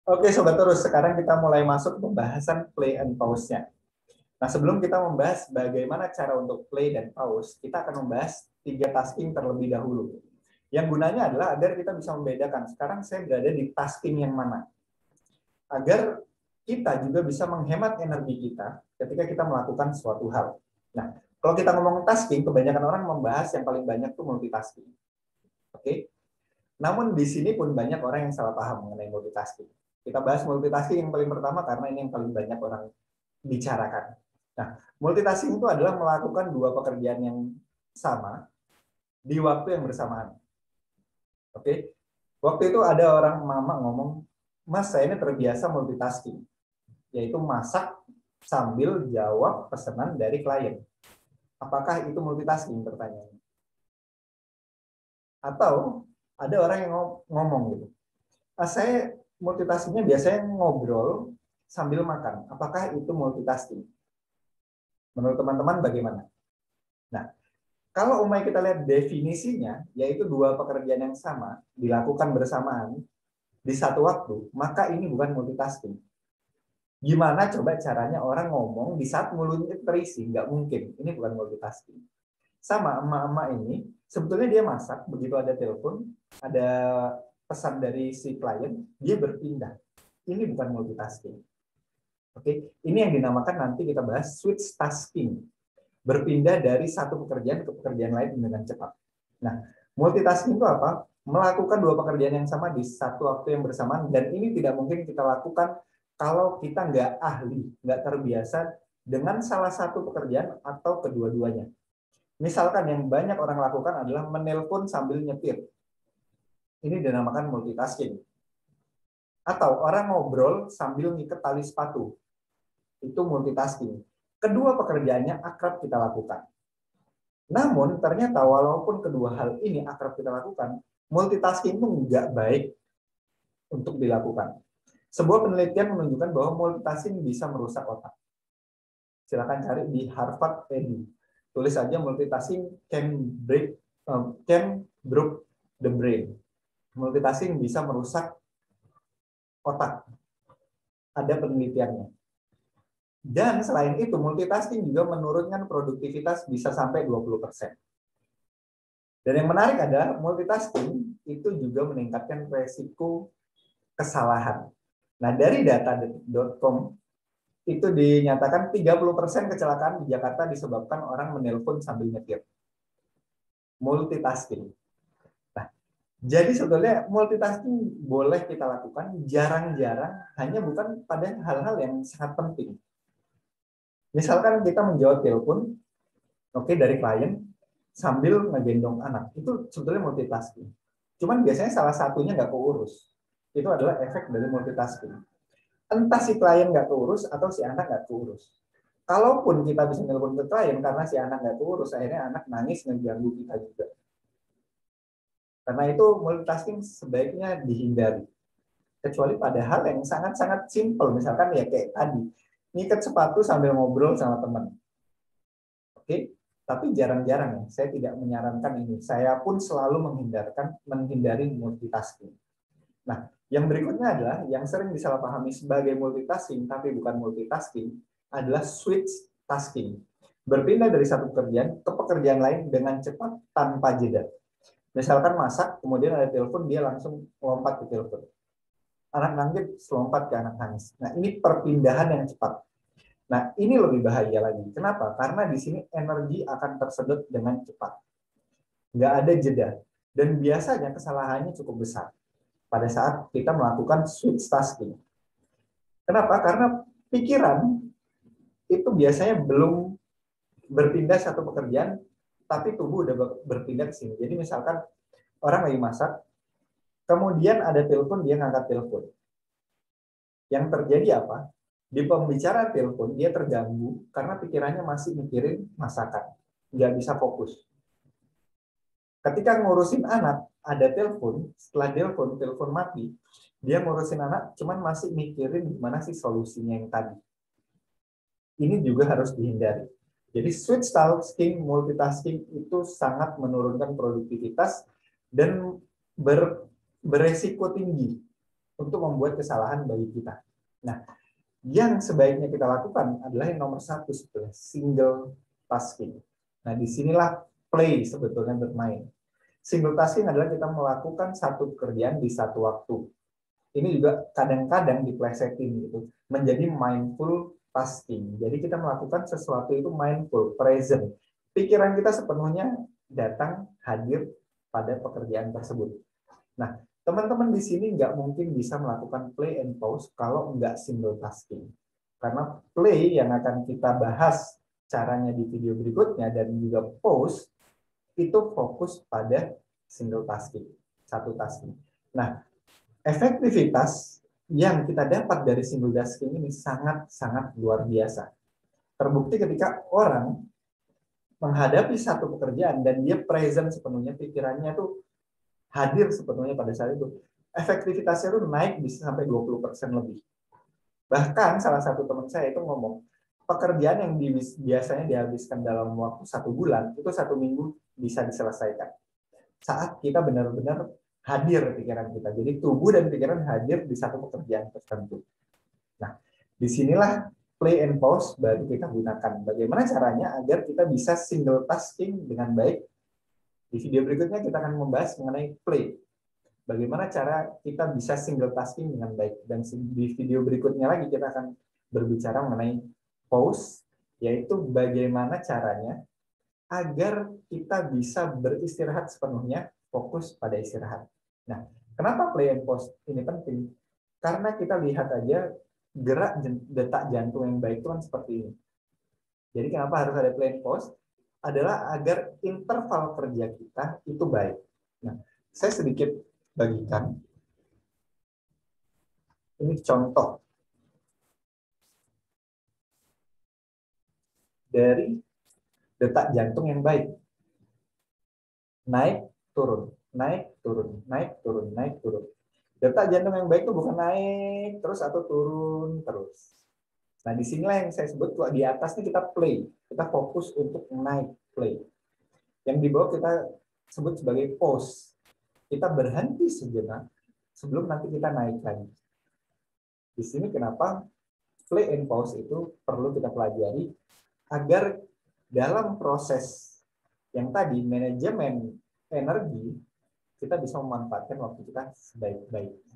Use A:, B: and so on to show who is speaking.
A: Oke Sobat Terus, sekarang kita mulai masuk pembahasan play and pause-nya. Nah, sebelum kita membahas bagaimana cara untuk play dan pause, kita akan membahas 3 tasking terlebih dahulu. Yang gunanya adalah agar kita bisa membedakan, sekarang saya berada di tasking yang mana. Agar kita juga bisa menghemat energi kita ketika kita melakukan suatu hal. Nah, kalau kita ngomong tasking, kebanyakan orang membahas yang paling banyak tuh multitasking. Oke? Namun di sini pun banyak orang yang salah paham mengenai multitasking. Kita bahas multitasking yang paling pertama karena ini yang paling banyak orang bicarakan. Nah, multitasking itu adalah melakukan 2 pekerjaan yang sama di waktu yang bersamaan. Oke, waktu itu ada orang mama ngomong, Mas saya ini terbiasa multitasking, yaitu masak sambil jawab pesanan dari klien. Apakah itu multitasking, pertanyaannya? Atau ada orang yang ngomong gitu, saya multitaskingnya biasanya ngobrol sambil makan. Apakah itu multitasking? Menurut teman-teman bagaimana? Nah, kalau umumnya kita lihat definisinya, yaitu 2 pekerjaan yang sama dilakukan bersamaan di satu waktu, maka ini bukan multitasking. Gimana coba caranya orang ngomong di saat mulutnya terisi? Nggak mungkin. Ini bukan multitasking. Sama emak-emak ini, sebetulnya dia masak, begitu ada telepon, ada pesan dari si klien, dia berpindah. Ini bukan multitasking. Oke, ini yang dinamakan nanti kita bahas switch tasking. Berpindah dari satu pekerjaan ke pekerjaan lain dengan cepat. Nah, multitasking itu apa? Melakukan 2 pekerjaan yang sama di satu waktu yang bersamaan, dan ini tidak mungkin kita lakukan kalau kita nggak ahli, nggak terbiasa dengan salah satu pekerjaan atau kedua-duanya. Misalkan yang banyak orang lakukan adalah menelpon sambil nyetir. Ini dinamakan multitasking. Atau orang ngobrol sambil ngikat tali sepatu. Itu multitasking. Kedua pekerjaannya akrab kita lakukan. Namun ternyata walaupun kedua hal ini akrab kita lakukan, multitasking itu nggak baik untuk dilakukan. Sebuah penelitian menunjukkan bahwa multitasking bisa merusak otak. Silakan cari di Harvard Edu. Tulis saja multitasking can broke the brain. Multitasking bisa merusak otak. Ada penelitiannya. Dan selain itu, multitasking juga menurunkan produktivitas bisa sampai 20%. Dan yang menarik adalah multitasking itu juga meningkatkan resiko kesalahan. Nah, dari data.com itu dinyatakan 30% kecelakaan di Jakarta disebabkan orang menelpon sambil nyetir. Multitasking. Nah, jadi sebetulnya multitasking boleh kita lakukan, jarang-jarang, hanya bukan pada hal-hal yang sangat penting. Misalkan kita menjawab telepon, oke, dari klien, sambil ngegendong anak. Itu sebetulnya multitasking. Cuman biasanya salah satunya nggak keurus. Itu adalah efek dari multitasking. Entah si klien nggak keurus atau si anak nggak keurus. Kalaupun kita bisa nelpon ke klien karena si anak nggak keurus, akhirnya anak nangis ngeganggu kita juga. Karena itu multitasking sebaiknya dihindari. Kecuali pada hal yang sangat-sangat simpel. Misalkan ya kayak tadi, ngikat sepatu sambil ngobrol sama teman. Oke, tapi jarang-jarang ya. Saya tidak menyarankan ini. Saya pun selalu menghindari multitasking. Nah, yang berikutnya adalah yang sering disalahpahami sebagai multitasking tapi bukan multitasking adalah switch tasking. Berpindah dari satu pekerjaan ke pekerjaan lain dengan cepat tanpa jeda. Misalkan masak, kemudian ada telepon, dia langsung lompat ke telepon. Anak nangis, lompat ke anak nangis. Nah, ini perpindahan yang cepat. Nah, ini lebih bahaya lagi. Kenapa? Karena di sini energi akan tersedot dengan cepat. Nggak ada jeda. Dan biasanya kesalahannya cukup besar pada saat kita melakukan switch tasking. Kenapa? Karena pikiran itu biasanya belum berpindah satu pekerjaan, tapi tubuh udah berpindah ke sini. Jadi misalkan orang lagi masak, kemudian ada telepon, dia ngangkat telepon. Yang terjadi apa? Di pembicaraan telepon, dia terganggu karena pikirannya masih mikirin masakan. Nggak bisa fokus. Ketika ngurusin anak, ada telepon, setelah telepon mati, dia ngurusin anak, cuman masih mikirin gimana sih solusinya yang tadi. Ini juga harus dihindari. Jadi switch tasking, multitasking itu sangat menurunkan produktivitas dan beresiko tinggi untuk membuat kesalahan bagi kita. Nah, yang sebaiknya kita lakukan adalah yang nomor satu sebetulnya, single tasking. Nah, disinilah play sebetulnya bermain. Single tasking adalah kita melakukan satu pekerjaan di satu waktu. Ini juga kadang-kadang diplesetin gitu, menjadi mindful tasking. Jadi kita melakukan sesuatu itu mindful, present. Pikiran kita sepenuhnya datang hadir pada pekerjaan tersebut. Nah, teman-teman di sini nggak mungkin bisa melakukan play and pause kalau nggak single tasking. Karena play yang akan kita bahas caranya di video berikutnya dan juga pause itu fokus pada single tasking, satu tasking. Nah, efektivitas yang kita dapat dari single tasking ini sangat-sangat luar biasa. Terbukti ketika orang menghadapi satu pekerjaan dan dia present sepenuhnya, pikirannya tuh hadir sepenuhnya pada saat itu, efektivitasnya tuh naik bisa sampai 20% lebih. Bahkan salah satu teman saya itu ngomong, pekerjaan yang biasanya dihabiskan dalam waktu 1 bulan, itu 1 minggu bisa diselesaikan. Saat kita benar-benar hadir pikiran kita. Jadi tubuh dan pikiran hadir di satu pekerjaan tertentu. Nah, disinilah play and pause baru kita gunakan. Bagaimana caranya agar kita bisa single tasking dengan baik. Di video berikutnya kita akan membahas mengenai play. Bagaimana cara kita bisa single tasking dengan baik. Dan di video berikutnya lagi kita akan berbicara mengenai pause, yaitu bagaimana caranya agar kita bisa beristirahat sepenuhnya, fokus pada istirahat. Nah, kenapa play and pause ini penting? Karena kita lihat aja gerak detak jantung yang baik itu kan seperti ini. Jadi kenapa harus ada play and pause? Adalah agar interval kerja kita itu baik. Nah, saya sedikit bagikan. Ini contoh dari detak jantung yang baik. Naik, turun, naik, turun, naik, turun, naik, turun. Detak jantung yang baik itu bukan naik terus atau turun terus. Nah, disinilah yang saya sebut kalau di atas ini kita play. Kita fokus untuk naik, play. Yang di bawah kita sebut sebagai pause. Kita berhenti sejenak sebelum nanti kita naik lagi. Di sini kenapa play and pause itu perlu kita pelajari agar dalam proses yang tadi manajemen energi kita bisa memanfaatkan waktu kita sebaik-baiknya.